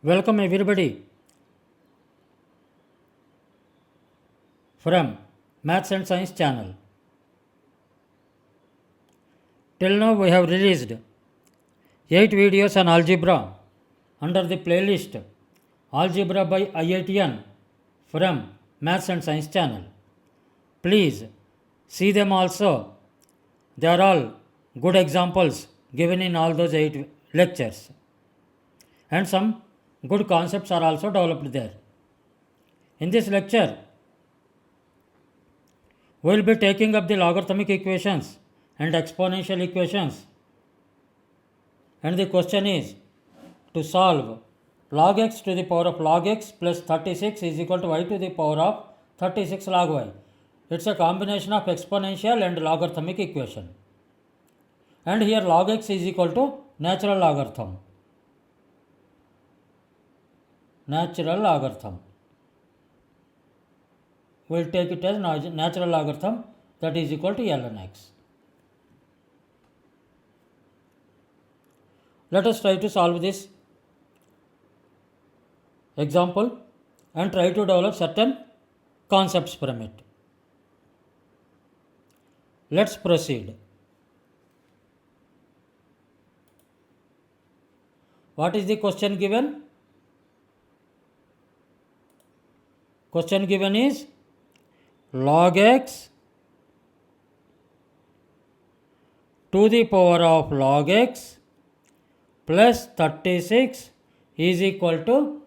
Welcome everybody from Maths and Science channel. Till now we have released 8 videos on algebra under the playlist Algebra by IITian from Maths and Science channel. Please see them also. They are all good examples given in all those 8 lectures. And some good concepts are also developed there. In this lecture, we will be taking up the logarithmic equations and exponential equations. And the question is to solve log x to the power of log x plus 36 is equal to y to the power of 36 log y. It's a combination of exponential and logarithmic equation. And here log x is equal to natural logarithm. Natural logarithm. We will take it as natural logarithm, that is equal to ln x. Let us try to solve this example and try to develop certain concepts from it. Let's proceed. What is the question given? Question given is log x to the power of log x plus 36 is equal to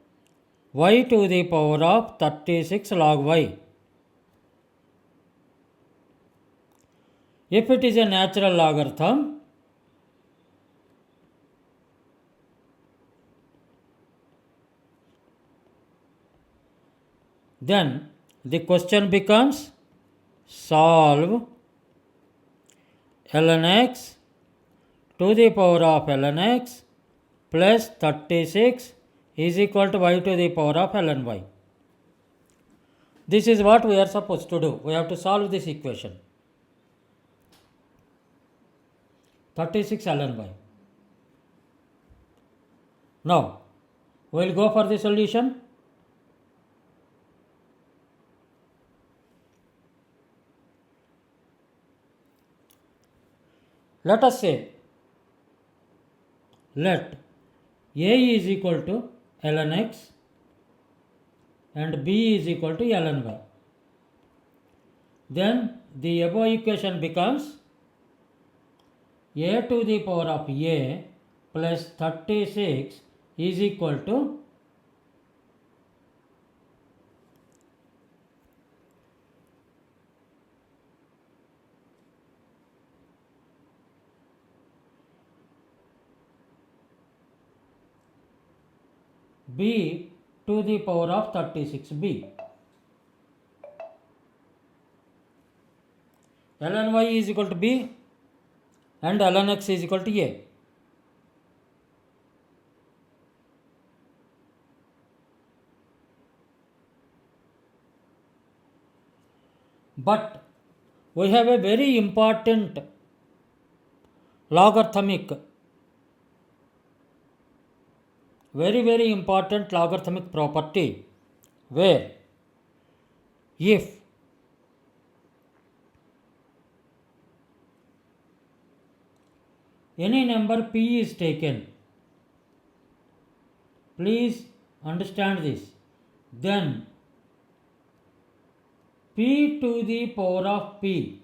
y to the power of 36 log y. If it is a natural logarithm, then the question becomes solve ln x to the power of ln x plus 36 is equal to y to the power of ln y. This is what we are supposed to do. We have to solve this equation. 36 ln y. Now, we will go for the solution. Let us say, let a is equal to ln x and b is equal to ln y. Then the above equation becomes a to the power of a plus 36 is equal to b to the power of 36b. ln y is equal to b and ln x is equal to a. But we have a very important logarithmic, very important logarithmic property, where if any number p is taken, please understand this, then p to the power of p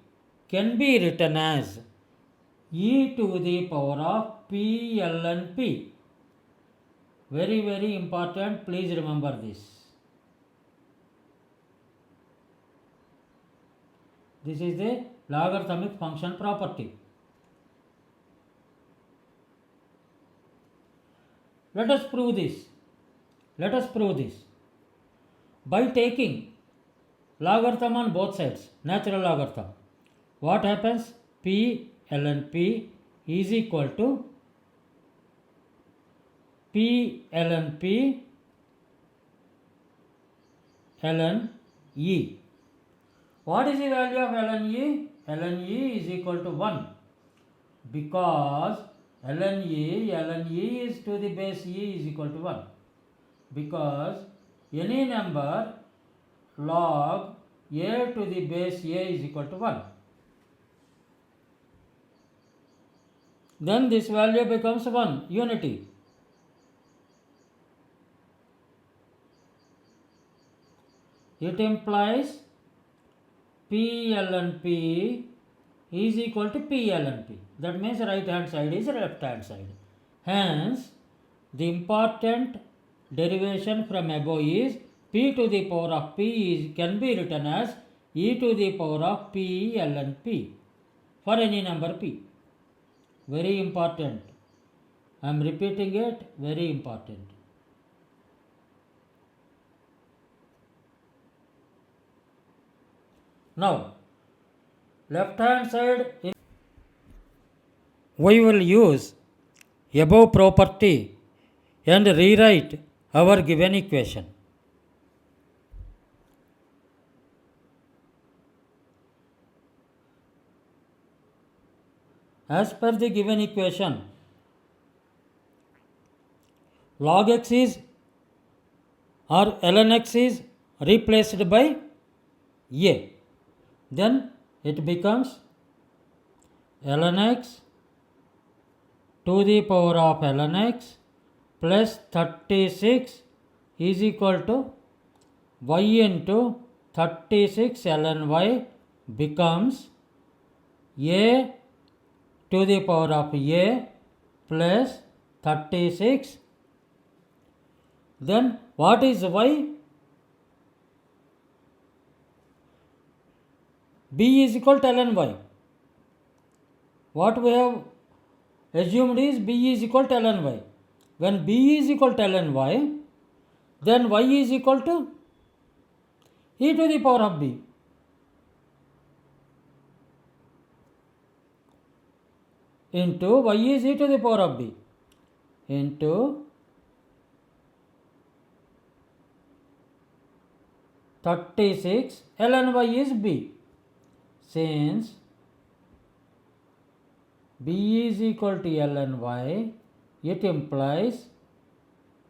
can be written as e to the power of p ln p. Very important, please remember this. This is the logarithmic function property. Let us prove this. By taking logarithm on both sides, natural logarithm, what happens? P ln p is equal to p ln p ln e. What is the value of ln e? ln e is equal to 1, because ln e is to the base e is equal to 1. because any number log a to the base a is equal to 1. Then this value becomes 1, unity. It implies P ln P is equal to P ln P. That means right hand side is left hand side. Hence, the important derivation from above is P to the power of P can be written as e to the power of P ln P for any number P. Very important. I am repeating it, very important. Now, left hand side, we will use above property and rewrite our given equation. As per the given equation, log x is or ln x is replaced by a. Then it becomes ln x to the power of ln x plus 36 is equal to y into 36 ln y becomes a to the power of a plus 36. Then what is y? B is equal to ln y. What we have assumed is b is equal to ln y. When b is equal to ln y, then y is equal to e to the power of b. Into y is e to the power of b into 36 ln y is b. Since b is equal to ln y, it implies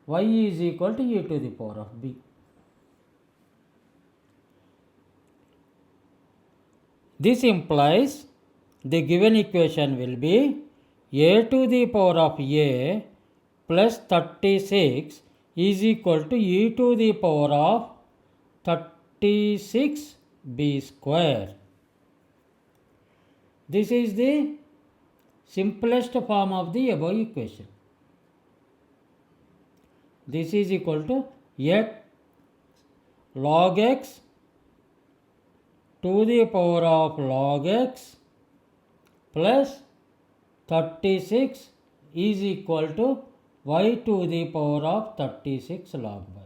y is equal to e to the power of b. This implies the given equation will be a to the power of a plus 36 is equal to e to the power of 36b square. This is the simplest form of the above equation. This is equal to x log x to the power of log x plus 36 is equal to y to the power of 36 log y.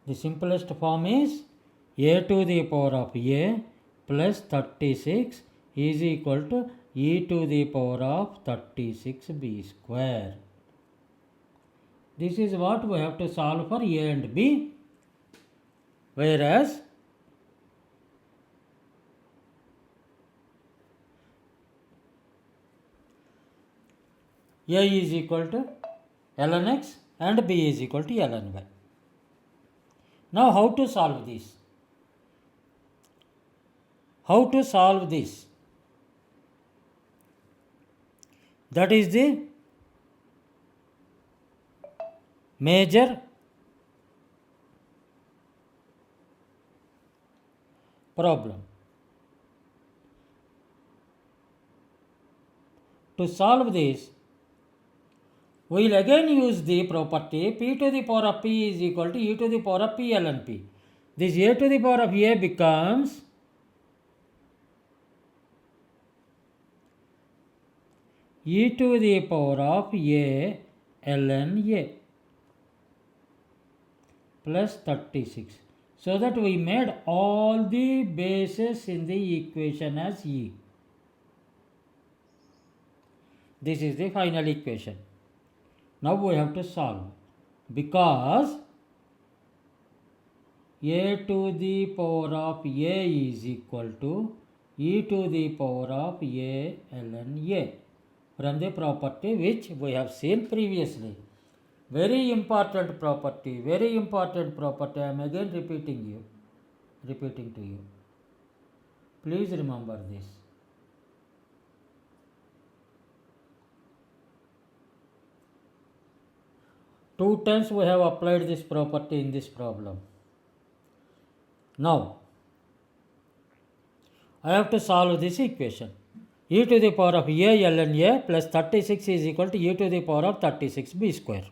The simplest form is a to the power of a plus 36 is equal to e to the power of 36b square. This is what we have to solve for a and b, whereas a is equal to ln x and b is equal to ln y. Now how to solve this? How to solve this? That is the major problem. To solve this, we will again use the property p to the power of p is equal to e to the power of p ln p. This a to the power of a becomes e to the power of a ln a plus 36. So that we made all the bases in the equation as e. This is the final equation. Now we have to solve, because a to the power of a is equal to e to the power of a ln a from the property which we have seen previously. Very important property, very important property. I am again repeating to you. Please remember this. Two times we have applied this property in this problem. Now, I have to solve this equation. E to the power of a ln a plus 36 is equal to e to the power of 36b square.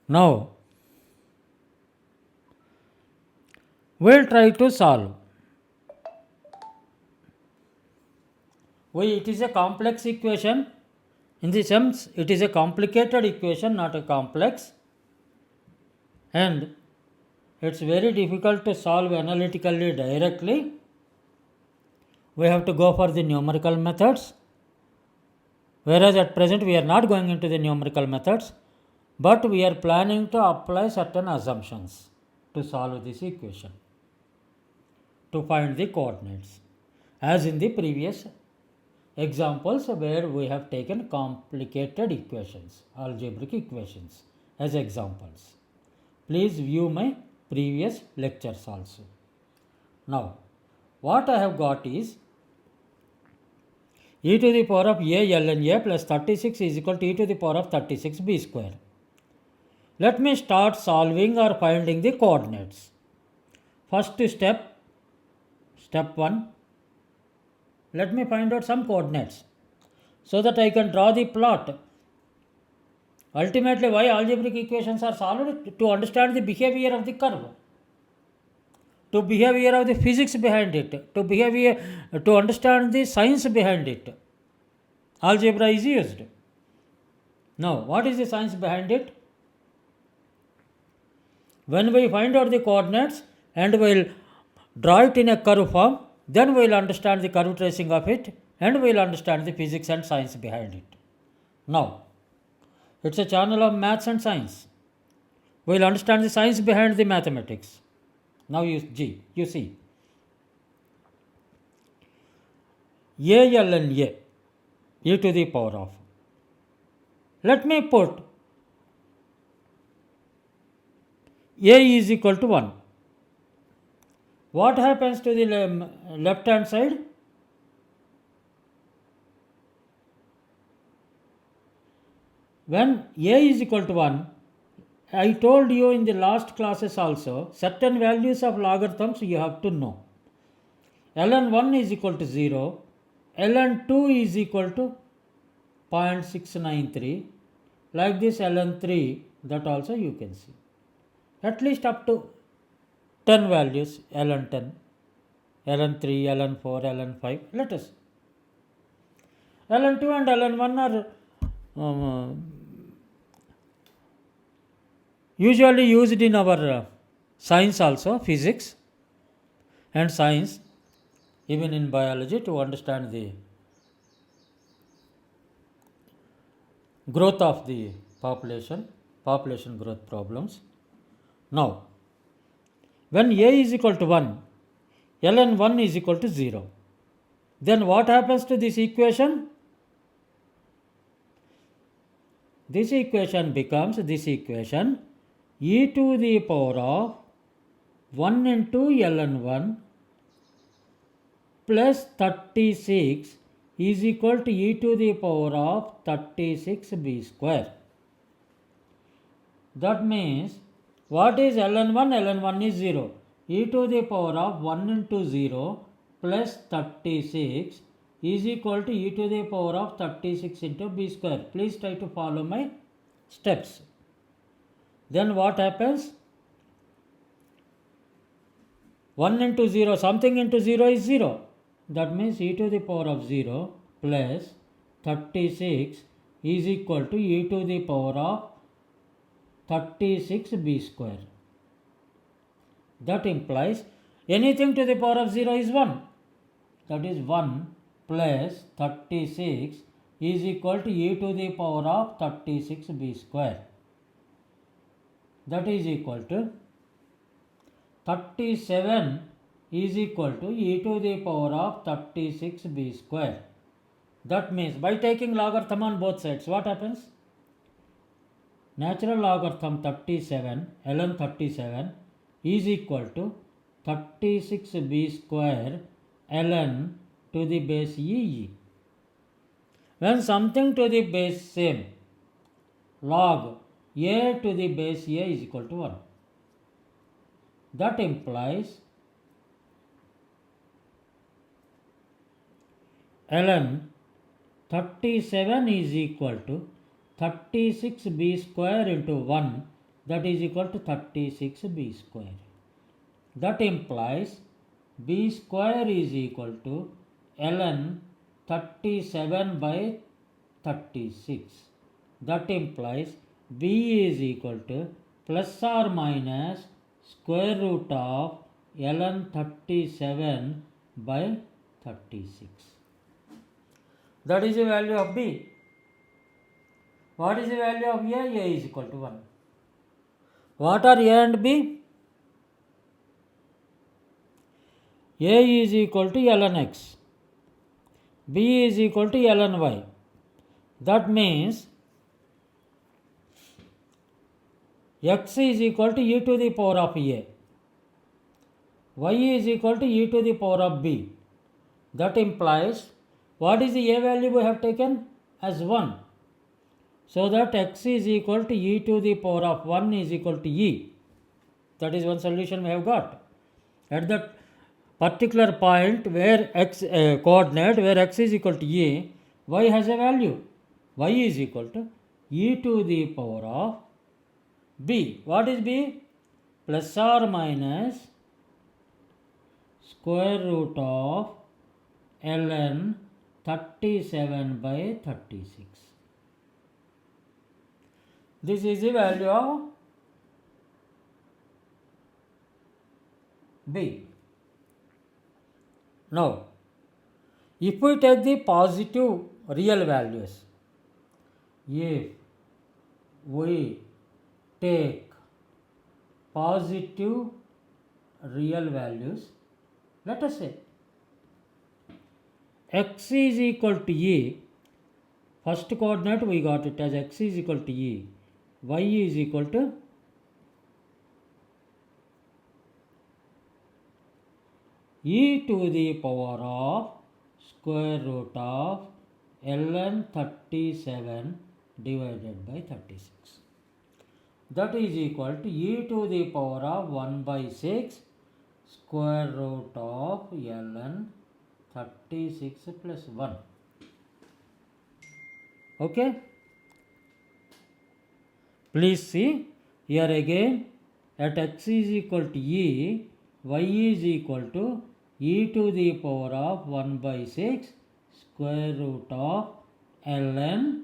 Now, we'll try to solve. It is a complex equation. In the sense, it is a complicated equation, not a complex. And it's very difficult to solve analytically directly. We have to go for the numerical methods. Whereas at present we are not going into the numerical methods, but we are planning to apply certain assumptions to solve this equation, to find the coordinates, as in the previous examples where we have taken complicated equations, algebraic equations as examples. Please view my previous lectures also. Now, what I have got is e to the power of a ln a plus 36 is equal to e to the power of 36b square. Let me start solving or finding the coordinates. First step, step 1. Let me find out some coordinates so that I can draw the plot. Ultimately, why algebraic equations are solved? To understand the behavior of the curve, to behavior of the physics behind it, to understand the science behind it. Algebra is used. Now, what is the science behind it? When we find out the coordinates and we will draw it in a curve form, then we will understand the curve tracing of it and we will understand the physics and science behind it. Now, it's a channel of maths and science. We will understand the science behind the mathematics. Now you see. A ln a, e to the power of. Let me put a is equal to 1. What happens to the left hand side? When a is equal to 1, I told you in the last classes also, certain values of logarithms you have to know. ln 1 is equal to 0, ln 2 is equal to 0.693, like this ln 3, that also you can see. At least up to 10 values, ln 10, ln 3, ln 4, ln 5, let us. ln 2 and ln 1 are usually used in our science also, physics and science, even in biology, to understand the growth of the population growth problems. Now, when a is equal to 1, ln 1 is equal to 0. Then what happens to this equation? This equation becomes e to the power of 1 into ln 1 plus 36 is equal to e to the power of 36b square. That means, what is ln 1? ln 1 is 0. E to the power of 1 into 0 plus 36 is equal to e to the power of 36 into b square. Please try to follow my steps. Then what happens? 1 into 0, something into 0 is 0. That means e to the power of 0 plus 36 is equal to e to the power of 36b square. That implies anything to the power of 0 is 1. That is 1 plus 36 is equal to e to the power of 36b square. That is equal to 37 is equal to e to the power of 36b square. That means by taking logarithm on both sides, what happens? Natural logarithm 37 ln 37 is equal to 36b square ln to the base e. When something to the base same, log a to the base a is equal to 1. That implies ln 37 is equal to 36b square into 1, that is equal to 36b square. That implies b square is equal to ln 37 by 36. That implies b is equal to plus or minus square root of ln 37 by 36. That is the value of b. What is the value of a? A is equal to 1. What are a and b? A is equal to ln x. B is equal to ln y. That means x is equal to e to the power of a. Y is equal to e to the power of b. That implies, what is the a value we have taken? As 1. So that x is equal to e to the power of 1 is equal to e. That is one solution we have got. At that particular point where x coordinate where x is equal to a, y has a value. Y is equal to e to the power of b. What is b? Plus or minus square root of ln 37 by 36. This is the value of b. Now, if we take the positive real values, if we take positive real values, let us say x is equal to e, first coordinate we got it as x is equal to e, y is equal to e to the power of square root of ln 37 divided by 36. That is equal to e to the power of 1 by 6 square root of ln 36 plus 1. Okay? Please see here again, at x is equal to e, y is equal to e to the power of 1 by 6 square root of ln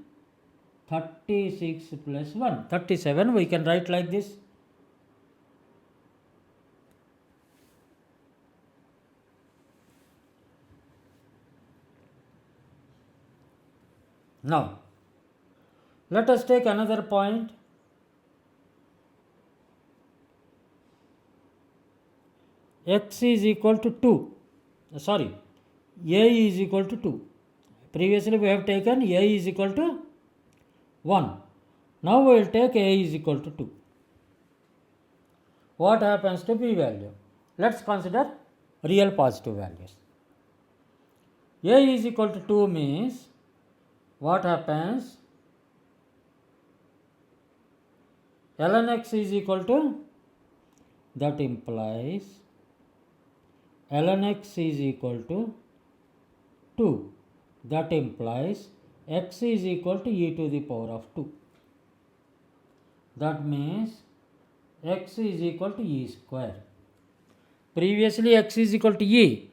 36 plus 1. 37 we can write like this. Now, let us take another point. X is equal to 2. Sorry, a is equal to 2. Previously we have taken a is equal to 1. Now we will take a is equal to 2. What happens to b value? Let's consider real positive values. A is equal to 2 means what happens? Ln x is equal to, that implies ln x is equal to 2. That implies x is equal to e to the power of 2. That means x is equal to e square. Previously x is equal to e.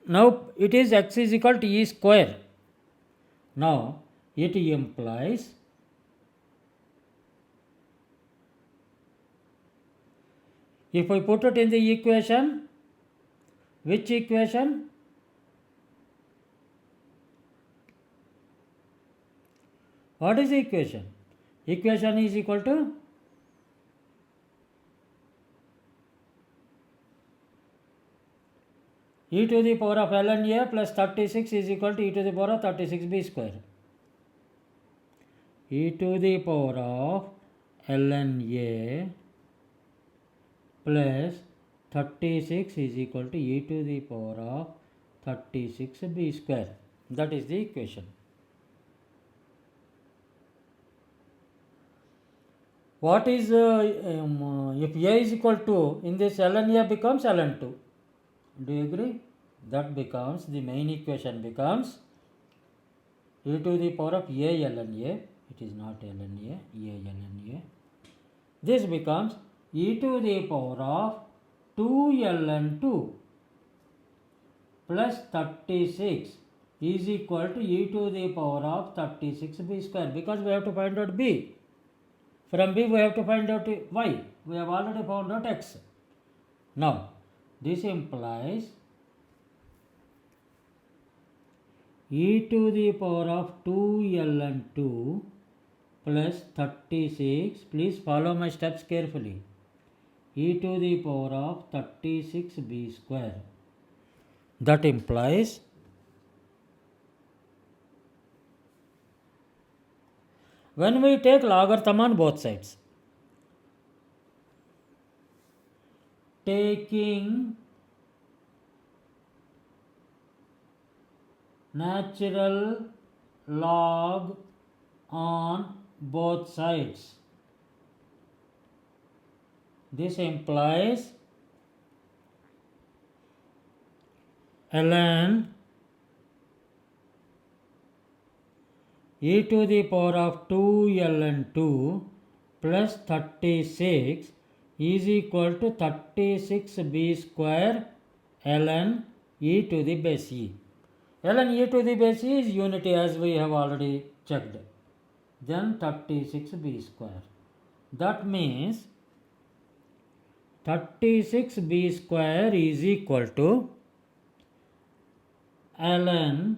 Now it is x is equal to e square. Now it implies if I put it in the equation, which equation? What is the equation? Equation is equal to e to the power of ln a plus 36 is equal to e to the power of 36b square. E to the power of ln a plus 36 is equal to e to the power of 36b square. That is the equation. What is if a is equal to, in this ln a becomes ln 2. Do you agree? That becomes, the main equation becomes e to the power of a ln a. It is not ln a, ln a. This becomes e to the power of 2 ln 2 plus 36 is equal to e to the power of 36b square, because we have to find out b. From b we have to find out y. We have already found out x. Now this implies e to the power of 2 ln 2 plus 36, please follow my steps carefully, e to the power of 36b square. That implies when we take logarithm on both sides, taking natural log on both sides, this implies ln e to the power of 2 ln 2 plus 36 is equal to 36b square ln e to the base e. Ln e to the base e is unity, as we have already checked. Then 36b square. That means 36b square is equal to ln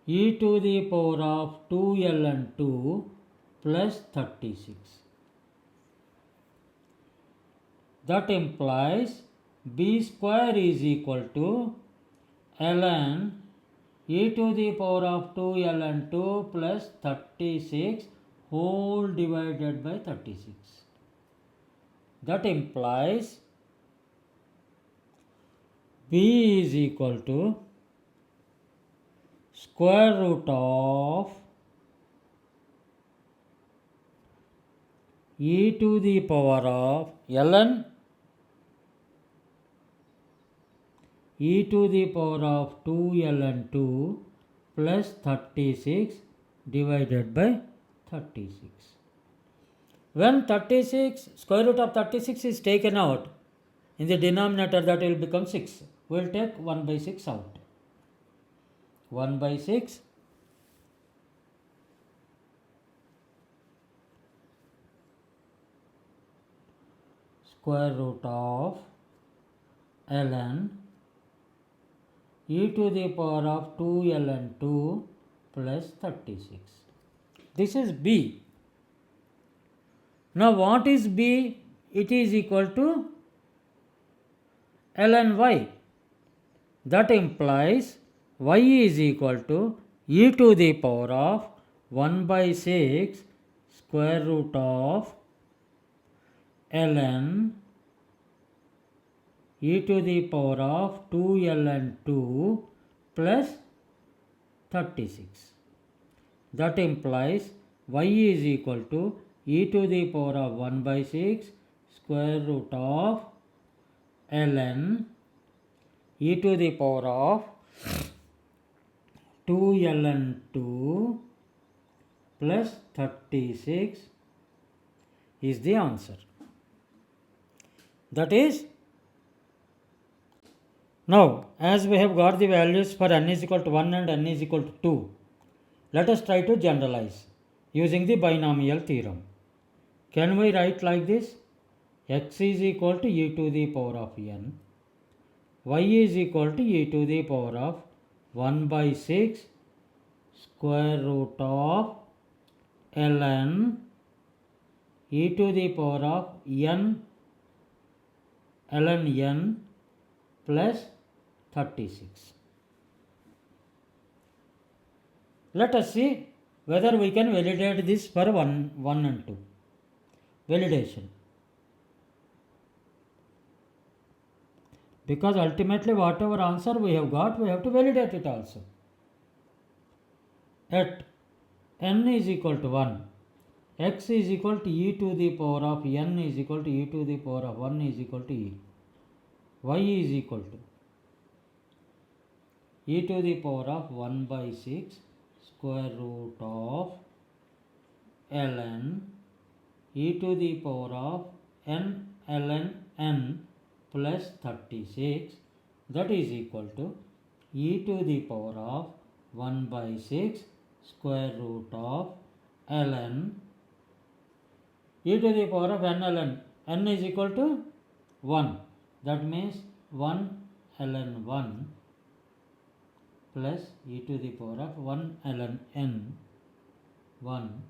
e to the power of 2 ln 2 plus 36. That implies b square is equal to ln e to the power of 2 ln 2 plus 36 whole divided by 36. That implies b is equal to square root of e to the power of ln e to the power of 2 ln 2 plus 36 divided by 36. When 36, square root of 36 is taken out, in the denominator that will become 6. We will take 1 by 6 out. 1 by 6 square root of ln e to the power of 2 ln 2 plus 36. This is b. Now what is b? It is equal to ln y. That implies y is equal to e to the power of 1 by 6 square root of ln e to the power of 2 ln 2 plus 36. That implies y is equal to e to the power of 1 by 6 square root of ln e to the power of 2 ln 2 plus 36 is the answer. That is, now as we have got the values for n is equal to 1 and n is equal to 2, let us try to generalize using the binomial theorem. Can we write like this? X is equal to e to the power of n, y is equal to e to the power of 1 by 6 square root of ln e to the power of n ln n plus 36. Let us see whether we can validate this for 1 and 2. Validation. Because ultimately whatever answer we have got, we have to validate it also. At n is equal to 1, x is equal to e to the power of n is equal to e to the power of 1 is equal to e. Y is equal to e to the power of 1 by 6 square root of ln e to the power of n ln n plus 36, that is equal to e to the power of 1 by 6 square root of ln e to the power of n ln n is equal to 1, that means 1 ln 1 plus e to the power of 1 ln n 1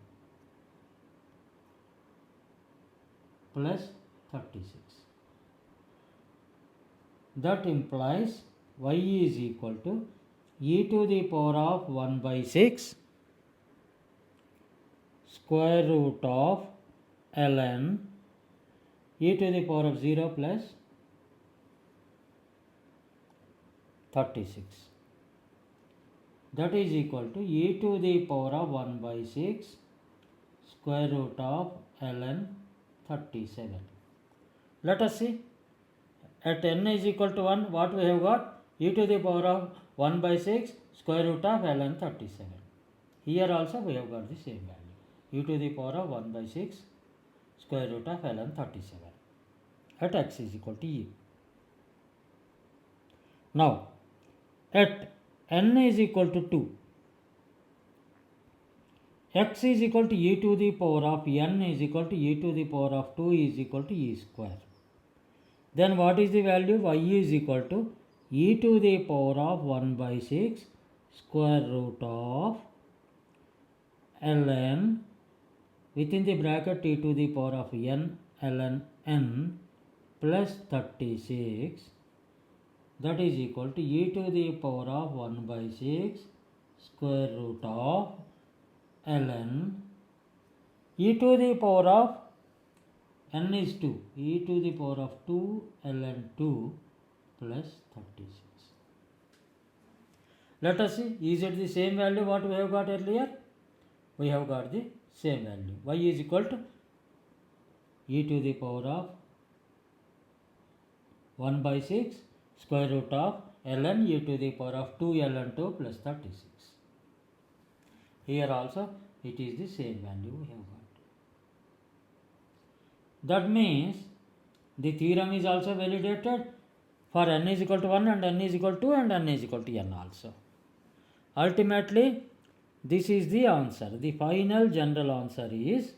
plus 36. That implies y is equal to e to the power of 1 by 6 square root of ln e to the power of 0 plus 36. That is equal to e to the power of 1 by 6 square root of ln 37. Let us see. At n is equal to 1, what we have got? E to the power of 1 by 6 square root of ln 37. Here also we have got the same value. E to the power of 1 by 6 square root of ln 37. At x is equal to e. Now, at n is equal to 2, x is equal to e to the power of n is equal to e to the power of 2 is equal to e square. Then what is the value? Y is equal to e to the power of 1 by 6 square root of ln within the bracket e to the power of n ln n plus 36, that is equal to e to the power of 1 by 6 square root of ln e to the power of n is 2, e to the power of 2 ln 2 plus 36. Let us see, is it the same value what we have got earlier? We have got the same value. Y is equal to e to the power of 1 by 6 square root of ln e to the power of 2 ln 2 plus 36. Here also it is the same value we have got. That means the theorem is also validated for n is equal to 1 and n is equal to 2 and n is equal to n also. Ultimately, this is the answer. The final general answer is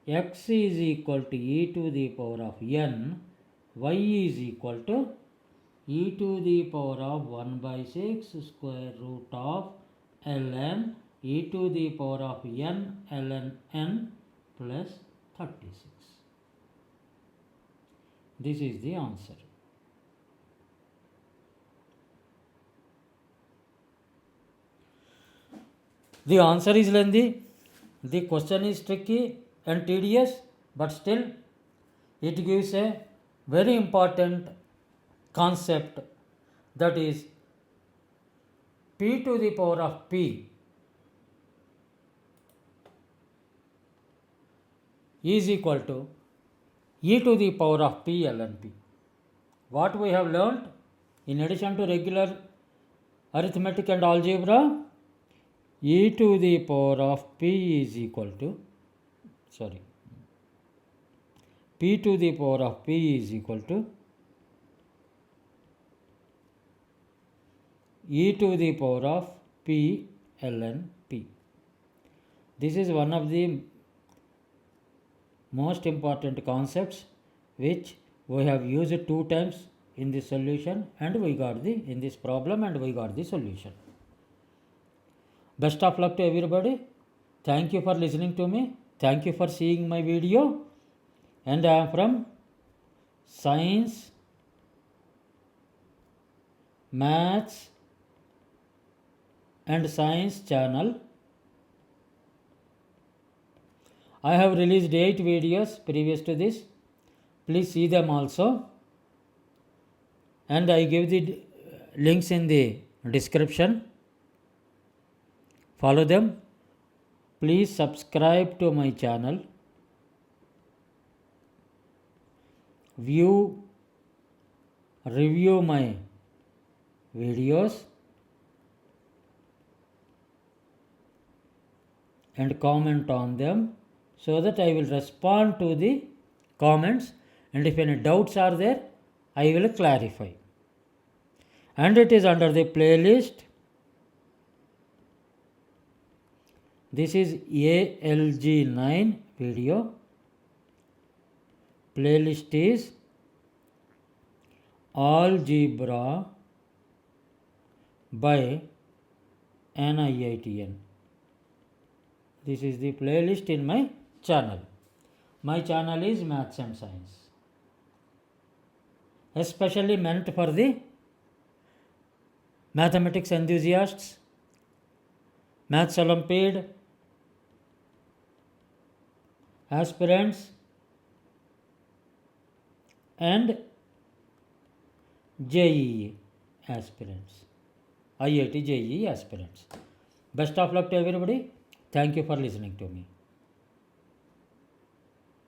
x is equal to e to the power of n, y is equal to e to the power of 1 by 6 square root of ln e to the power of n ln n plus 36. This is the answer. The answer is lengthy, the question is tricky and tedious, but still it gives a very important concept, that is p to the power of p is equal to e to the power of p ln p. What we have learnt in addition to regular arithmetic and algebra, e to the power of p is equal to, p to the power of p is equal to e to the power of p ln p. This is one of the most important concepts which we have used 2 times in this solution, and we got the in this problem and we got the solution. Best of luck to everybody. Thank you for listening to me. Thank you for seeing my video. And I am from Science, Maths and Science channel. I have released 8 videos previous to this. Please see them also. And I give the links in the description. Follow them. Please subscribe to my channel. Review my videos and comment on them so that I will respond to the comments, and if any doubts are there, I will clarify. And it is under the playlist. This is ALG9 video. Playlist is Algebra by an IITian. This is the playlist in my channel. My channel is Maths and Science, especially meant for the mathematics enthusiasts, Maths Olympiad, aspirants, and JEE aspirants, IIT JEE aspirants. Best of luck to everybody. Thank you for listening to me.